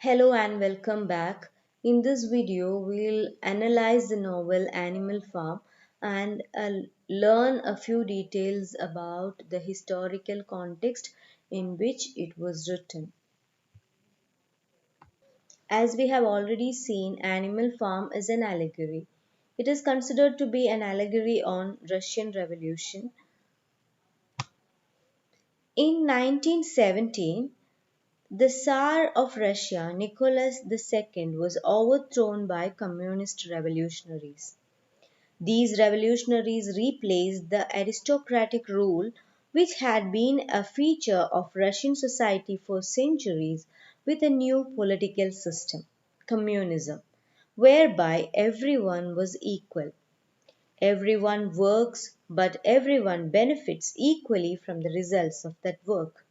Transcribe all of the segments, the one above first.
Hello and welcome back. In this video, we'll analyze the novel Animal Farm and learn a few details about the historical context in which it was written. As we have already seen, Animal Farm is an allegory. It is considered to be an allegory on Russian Revolution. In 1917, the Tsar of Russia, Nicholas II, was overthrown by communist revolutionaries. These revolutionaries replaced the aristocratic rule, which had been a feature of Russian society for centuries, with a new political system, communism, whereby everyone was equal. Everyone works, but everyone benefits equally from the results of that work.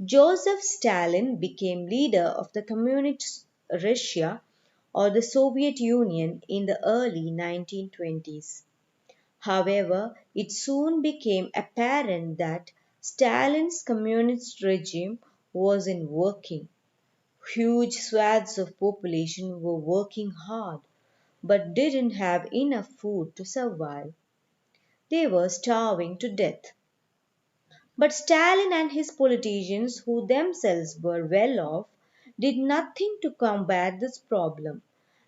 Joseph Stalin became leader of the Communist Russia or the Soviet Union in the early 1920s. However, it soon became apparent that Stalin's communist regime wasn't working. Huge swaths of population were working hard but didn't have enough food to survive. They were starving to death. But Stalin and his politicians, who themselves were well off, did nothing to combat this problem,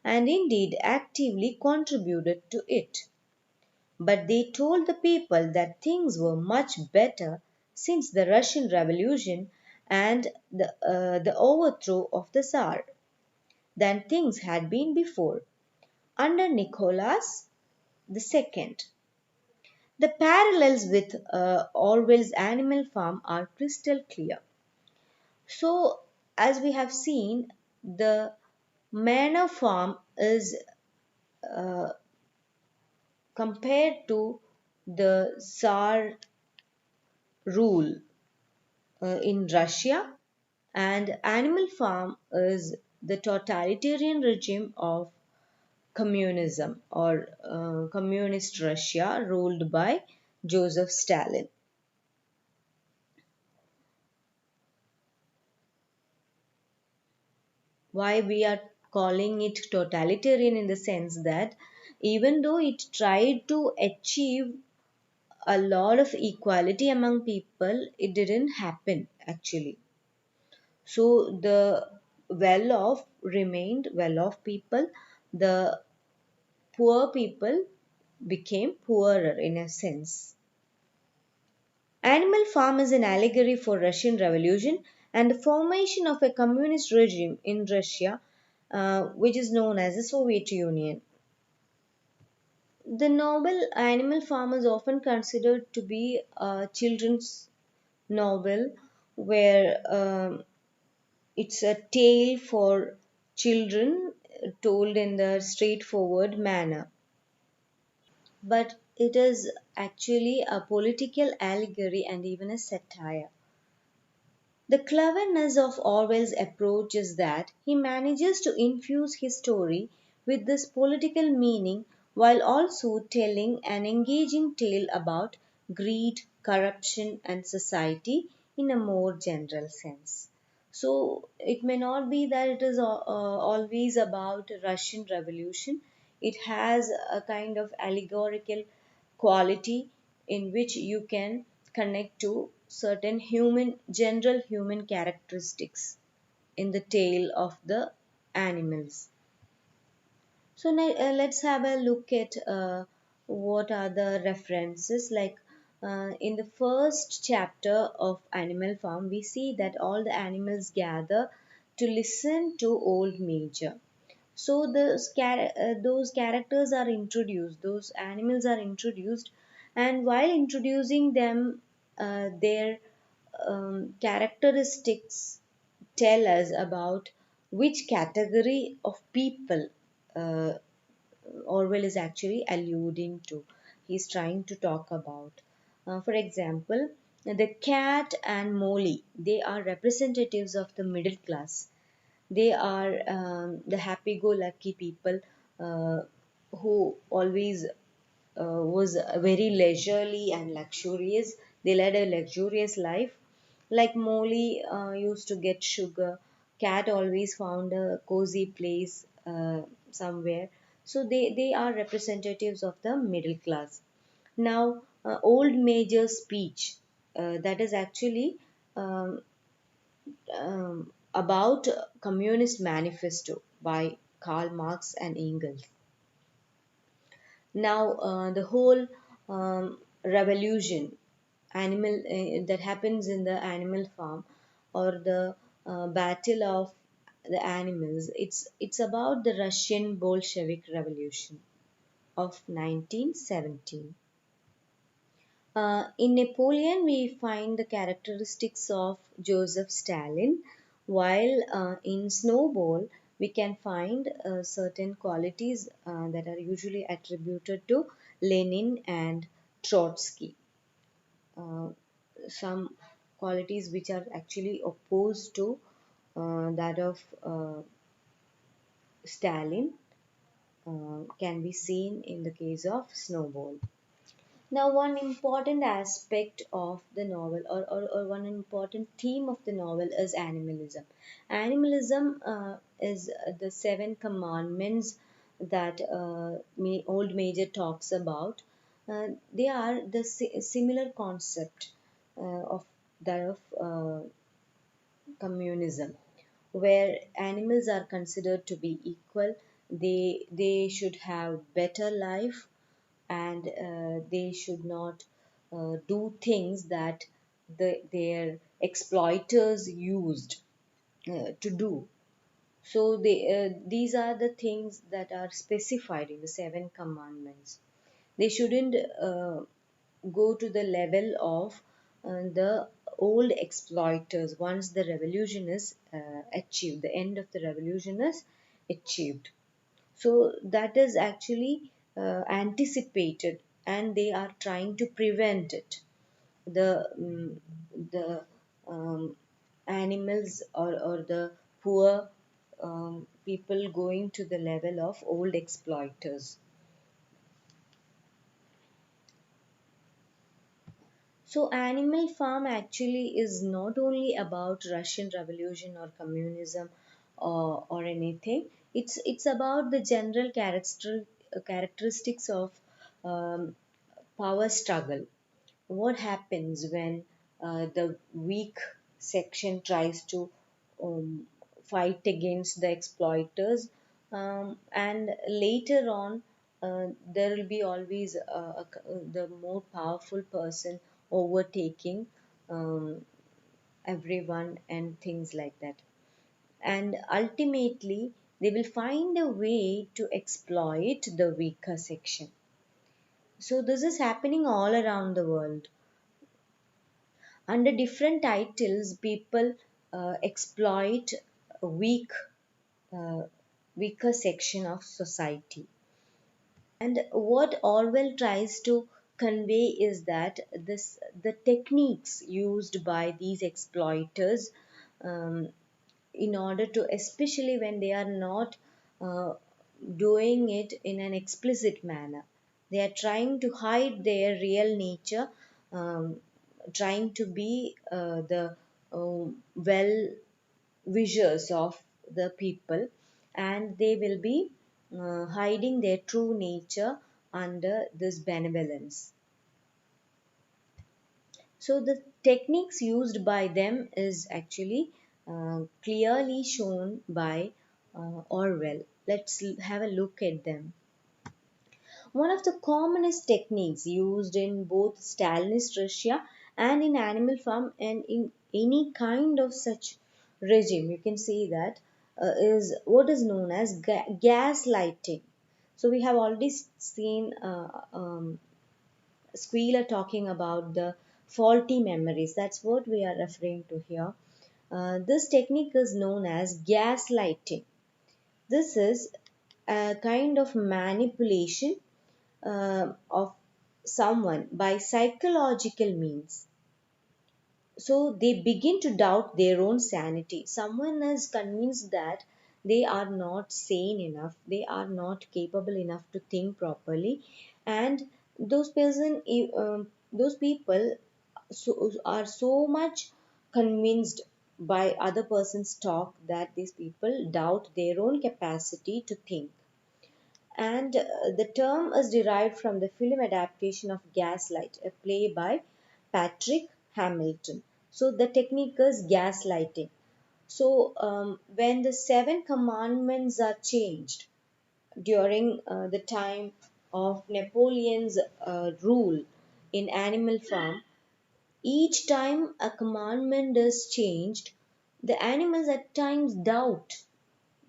and indeed actively contributed to it. But they told the people that things were much better since the Russian Revolution and the overthrow of the Tsar than things had been before. Under Nicholas II, the parallels with Orwell's Animal Farm are crystal clear. So, as we have seen, the manor farm is uh, compared to the Tsar rule in Russia, and Animal Farm is the totalitarian regime of communism or communist Russia ruled by Joseph Stalin. Why we are calling it totalitarian in the sense that even though it tried to achieve a lot of equality among people, it didn't happen actually. So the well off remained well off people, the poor people became poorer in a sense. Animal Farm is an allegory for Russian Revolution and the formation of a communist regime in Russia, which is known as the Soviet Union. The novel Animal Farm is often considered to be a children's novel where it's a tale for children told in the straightforward manner. But it is actually a political allegory and even a satire. The cleverness of Orwell's approach is that he manages to infuse his story with this political meaning while also telling an engaging tale about greed, corruption, and society in a more general sense. So it may not be that it is always about Russian Revolution. It has a kind of allegorical quality in which you can connect to certain human general human characteristics in the tale of the animals. So now let's have a look at what are the references. Like in the first chapter of Animal Farm, we see that all the animals gather to listen to Old Major. So those characters are introduced, those animals are introduced, and while introducing them, their characteristics tell us about which category of people uh, Orwell is actually alluding to. He's trying to talk about. For example, the cat and Molly, they are representatives of the middle class. They are the happy go lucky people uh, who always was very leisurely and luxurious. They led a luxurious life. Like Molly used to get sugar cat always found a cozy place somewhere. So they are representatives of the middle class. Now, Old Major's speech, that is actually um, about Communist Manifesto by Karl Marx and Engels. Now, the whole revolution animal that happens in the animal farm, or the battle of the animals, it's about the Russian Bolshevik Revolution of 1917. In Napoleon, we find the characteristics of Joseph Stalin, while in Snowball, we can find certain qualities that are usually attributed to Lenin and Trotsky. Uh, some qualities which are actually opposed to that of Stalin can be seen in the case of Snowball. Now, one important aspect of the novel, or one important theme of the novel, is animalism. Animalism is the seven commandments that Old Major talks about. They are the similar concept of that of communism, where animals are considered to be equal. They should have better life, and they should not do things that their exploiters used to do. So these are the things that are specified in the seven commandments. They shouldn't go to the level of the old exploiters once the revolution is achieved, the end of the revolution is achieved. So that is actually anticipated, and they are trying to prevent it. The animals, or the poor people going to the level of old exploiters. So, Animal Farm actually is not only about Russian Revolution or communism, or anything. It's about the general characteristics of um, power struggle. What happens when the weak section tries to um, fight against the exploiters, and later on there will be always the more powerful person overtaking everyone and things like that, and ultimately they will find a way to exploit the weaker section. So this is happening all around the world. Under different titles, people exploit a uh, weaker section of society. And what Orwell tries to convey is that the techniques used by these exploiters, um, in order to, especially when they are not uh, doing it in an explicit manner, they are trying to hide their real nature, um, trying to be the well wishers of the people, and they will be hiding their true nature under this benevolence. So the techniques used by them is actually clearly shown by Orwell. Have a look at them. One of the commonest techniques used in both Stalinist Russia and in Animal Farm and in any kind of such regime, you can say that, is what is known as gas lighting. So we have already seen Squealer talking about the faulty memories. That's what we are referring to here. This technique is known as gaslighting. This is a kind of manipulation of someone by psychological means. So they begin to doubt their own sanity. Someone is convinced that they are not sane enough, they are not capable enough to think properly, and those people are so much convinced by other person's talk that these people doubt their own capacity to think. And the term is derived from the film adaptation of Gaslight, a play by Patrick Hamilton. So the technique is gaslighting. So when the seven commandments are changed during the time of Napoleon's rule in Animal Farm, each time a commandment is changed, the animals at times doubt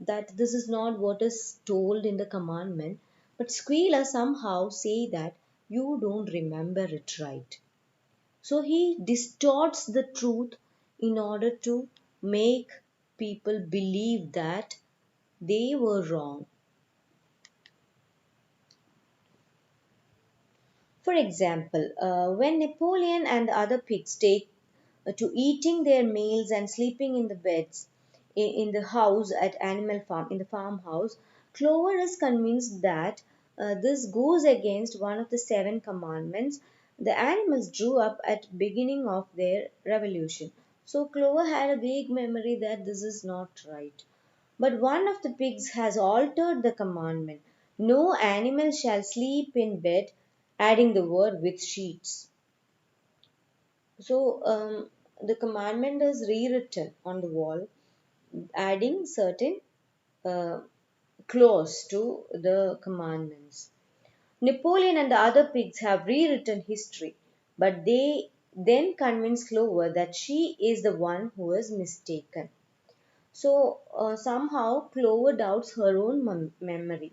that this is not what is told in the commandment, but Squealer somehow say that you don't remember it right. So he distorts the truth in order to make people believe that they were wrong. For example, when Napoleon and the other pigs take to eating their meals and sleeping in the beds in the house at Animal Farm, in the farmhouse, Clover is convinced that this goes against one of the seven commandments the animals drew up at beginning of their revolution. So Clover had a vague memory that this is not right. But one of the pigs has altered the commandment. No animal shall sleep in bed, adding the word with sheets. So the commandment is rewritten on the wall, adding certain uh, clause to the commandments. Napoleon and the other pigs have rewritten history, but they then convince Clover that she is the one who is mistaken. So somehow Clover doubts her own memory.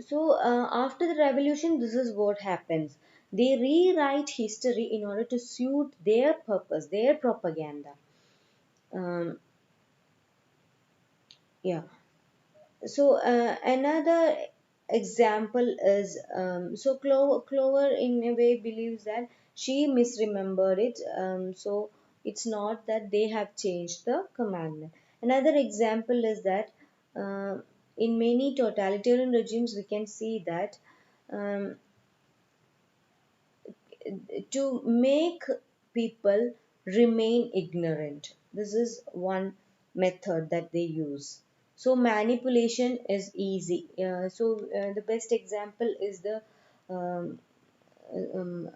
So after the revolution, this is what happens. They rewrite history in order to suit their purpose, their propaganda. Um, yeah. So another example is so Clover in a way believes that she misremembered it. So it's not that they have changed the commandment. Another example is that uh, in many totalitarian regimes we can see that um, to make people remain ignorant. This is one method that they use. So manipulation is easy. The best example um, um,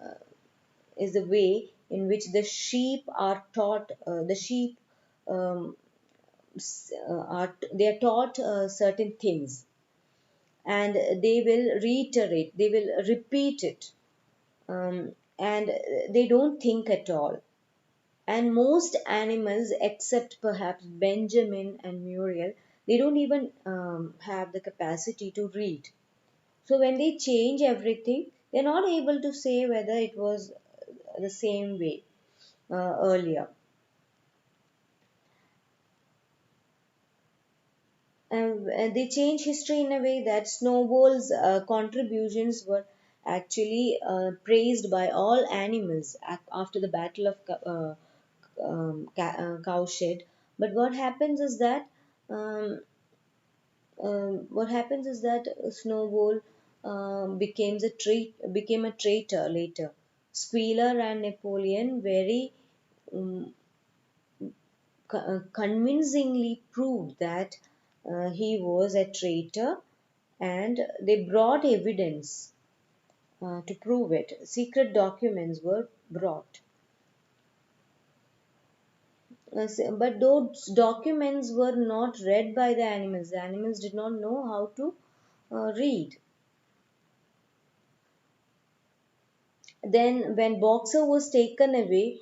is the way in which the sheep are taught. The sheep um, are they are taught certain things, and they will reiterate. They will repeat it, and they don't think at all. And most animals, except perhaps Benjamin and Muriel, they don't even have the capacity to read. So when they change everything, they're not able to say whether it was the same way earlier. And they change history in a way that Snowball's contributions were actually praised by all animals after the Battle of Cowshed. But what happens is that Snowball became a traitor later. Squealer and Napoleon very um, convincingly proved that he was a traitor, and they brought evidence to prove it. Secret documents were brought. But those documents were not read by the animals. The animals did not know how to read. Then, when Boxer was taken away,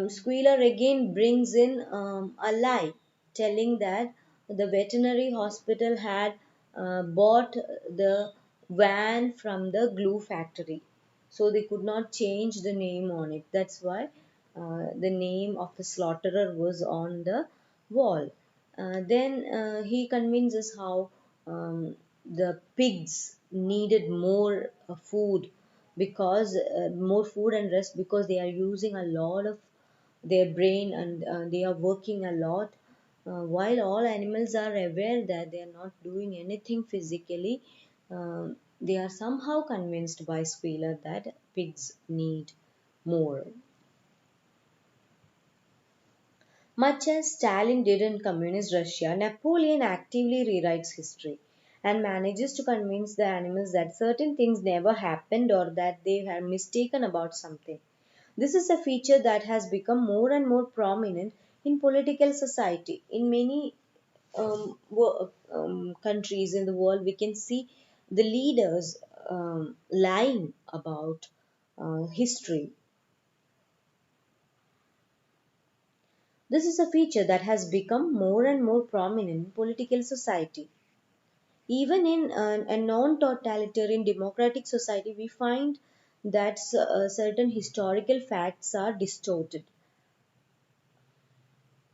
Squealer again brings in a lie, telling that the veterinary hospital had bought the van from the glue factory. So they could not change the name on it. That's why the name of the slaughterer was on the wall. Then he convinces how the pigs needed more food and rest because they are using a lot of their brain, and they are working a lot. While all animals are aware that they are not doing anything physically, they are somehow convinced by Squealer that pigs need more. Much as Stalin did in communist Russia, Napoleon actively rewrites history and manages to convince the animals that certain things never happened or that they are mistaken about something. This is a feature that has become more and more prominent in political society. In many countries in the world, we can see the leaders lying about history. This is a feature that has become more and more prominent in political society. Even in a non totalitarian democratic society, we find that certain historical facts are distorted.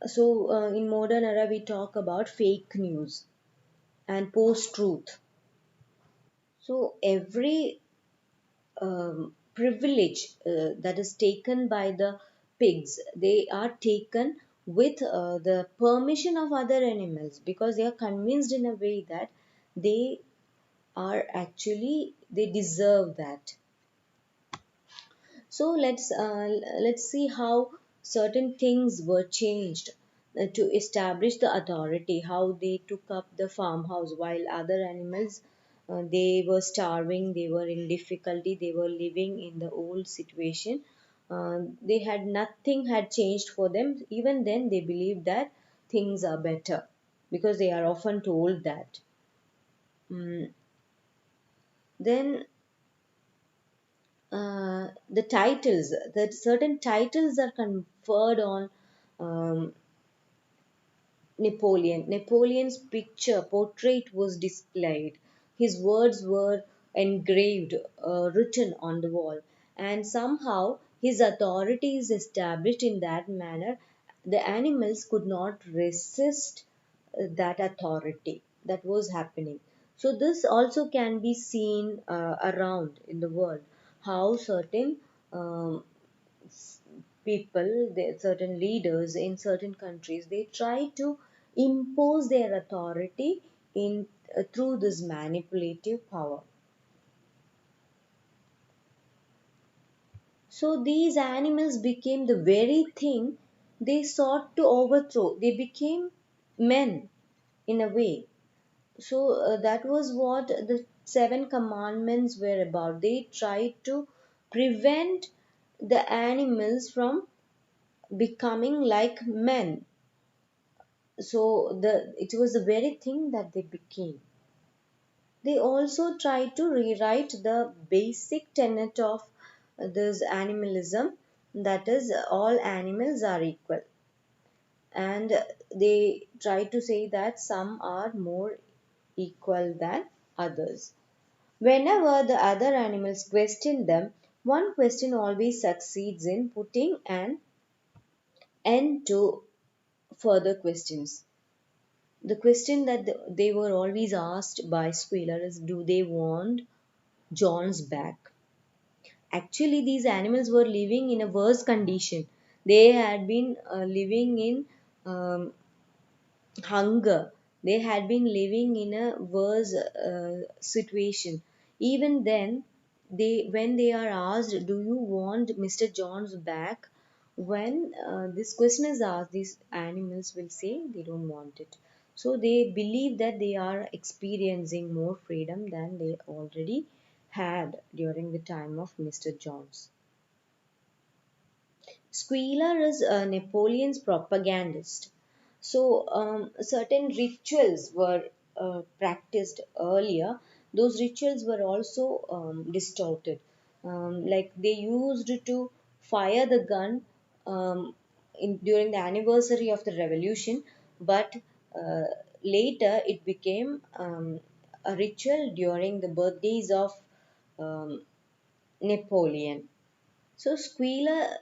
So, in modern era, we talk about fake news and post truth. So, every privilege that is taken by the pigs, they are taken with the permission of other animals because they are convinced in a way that they are actually they deserve that. So let's see how certain things were changed to establish the authority. How they took up the farmhouse while other animals they were starving, they were in difficulty, they were living in the old situation. They had nothing had changed for them. Even then, they believed that things are better because they are often told that. Mm, then the titles that certain titles are conferred on um, Napoleon's picture portrait was displayed. His words were engraved, written on the wall, and somehow his authority is established in that manner. The animals could not resist that authority that was happening. So this also can be seen around in the world how certain um, people, certain leaders in certain countries, they try to impose their authority in through this manipulative power. So these animals became the very thing they sought to overthrow. They became men in a way. So that was what the seven commandments were about. They tried to prevent the animals from becoming like men. So it was the very thing that they became. They also tried to rewrite the basic tenet of this animalism, that is all animals are equal, and they try to say that some are more equal than others. Whenever the other animals question them, one question always succeeds in putting an end to further questions. The question that they were always asked by Squealer is, do they want John's back? Actually, these animals were living in a worse condition. They had been living in um, hunger. They had been living in a worse situation. Even then, when they are asked, "Do you want Mr. John's back?" When this question is asked, these animals will say they don't want it. So they believe that they are experiencing more freedom than they already had during the time of Mr. John's. Squealer is Napoleon's propagandist. So, certain rituals were practiced earlier. Those rituals were also distorted. Like they used to fire the gun during the anniversary of the revolution, but uh, later it became a ritual during the birthdays of um, Napoleon. So Squealer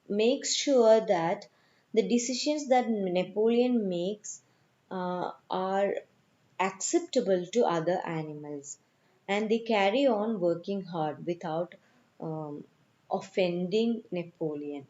makes sure that the decisions that Napoleon makes are acceptable to other animals, and they carry on working hard without um, offending Napoleon.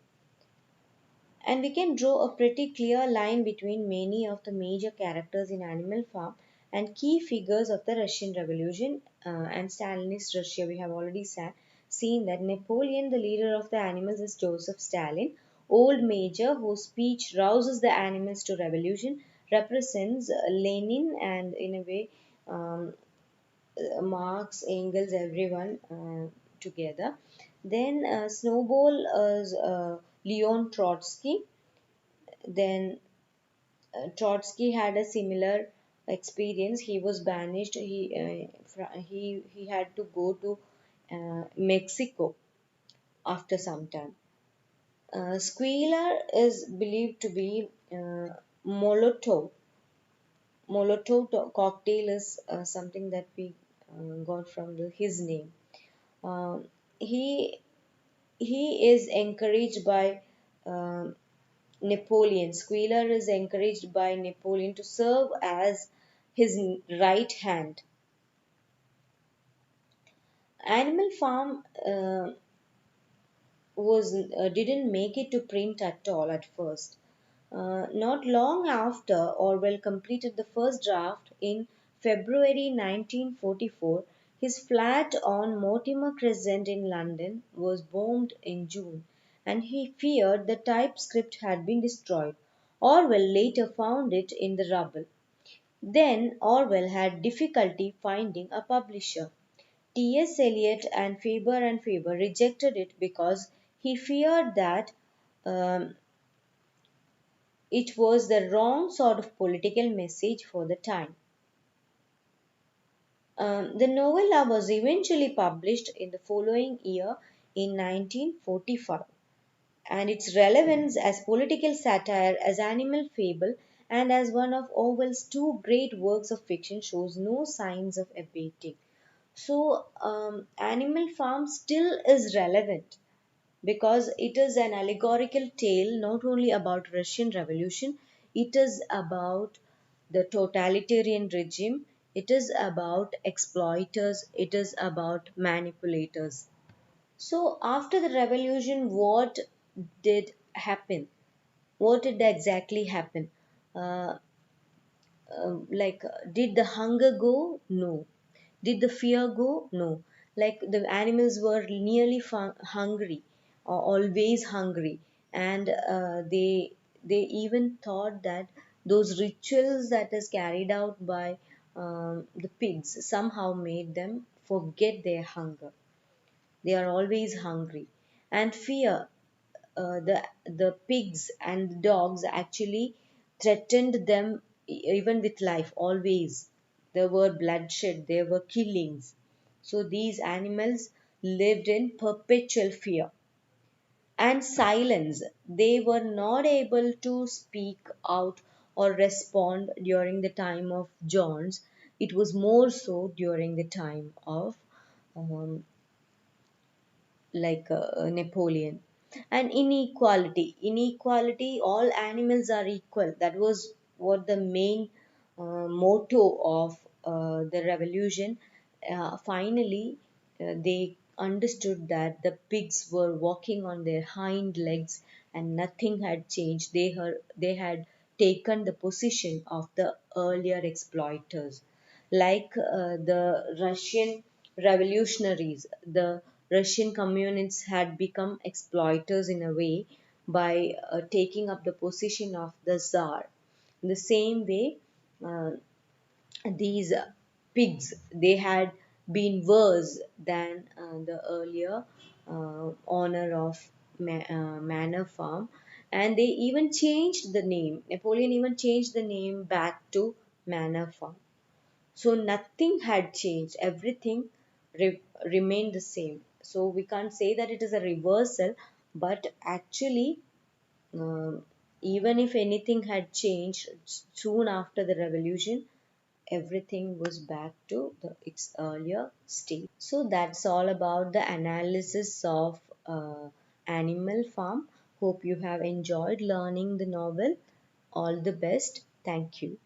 And we can draw a pretty clear line between many of the major characters in Animal Farm and key figures of the Russian Revolution and Stalinist Russia. We have already seen that Napoleon, the leader of the animals, is Joseph Stalin, old major whose speech rouses the animals to revolution, represents Lenin and in a way Marx, Engels, everyone together. Then Snowball is Leon Trotsky. Then Trotsky had a similar experience. He was banished. He had to go to Mexico after some time. Squealer is believed to be Molotov. Cocktail is something that we got from his name. Um, he he is encouraged by um Napoleon. Squealer is encouraged by Napoleon to serve as his right hand. Animal Farm was didn't make it to print at all at first. Not long after Orwell completed the first draft in February 1944, his flat on Mortimer Crescent in London was bombed in June, and he feared the typescript had been destroyed. Orwell later found it in the rubble. Then Orwell had difficulty finding a publisher. T.S. Eliot and Faber rejected it because he feared that um, it was the wrong sort of political message for the time. The novella was eventually published in the following year in 1945, and its relevance as political satire, as animal fable, and as one of Orwell's two great works of fiction shows no signs of abating. So, Animal Farm still is relevant because it is an allegorical tale not only about Russian Revolution, it is about the totalitarian regime, it is about exploiters, it is about manipulators. So after the revolution, what did happen? What did exactly happen? Uh, did the hunger go? No. Did the fear go? No. Like the animals were nearly hungry, or always hungry, and they even thought that those rituals that is carried out by the pigs somehow made them forget their hunger. They are always hungry, and fear. The pigs and dogs actually threatened them even with life always. There were bloodshed, there were killings. So these animals lived in perpetual fear and silence. They were not able to speak out or respond during the time of John's. It was more so during the time of um, Napoleon. And inequality, all animals are equal. That was what the main motto of the revolution. Finally, they understood that the pigs were walking on their hind legs and nothing had changed. They had taken the position of the earlier exploiters, like the Russian revolutionaries. The Russian communists had become exploiters in a way by taking up the position of the Tsar. In the same way, uh, these pigs, they had been worse than the earlier owner of Manor Farm, and they even changed the name. Napoleon even changed the name back to Manor Farm. So nothing had changed, everything remained the same. So we can't say that it is a reversal, but actually, um, even if anything had changed soon after the revolution, everything was back to its earlier state. So that's all about the analysis of Animal Farm. Hope you have enjoyed learning the novel. All the best. Thank you.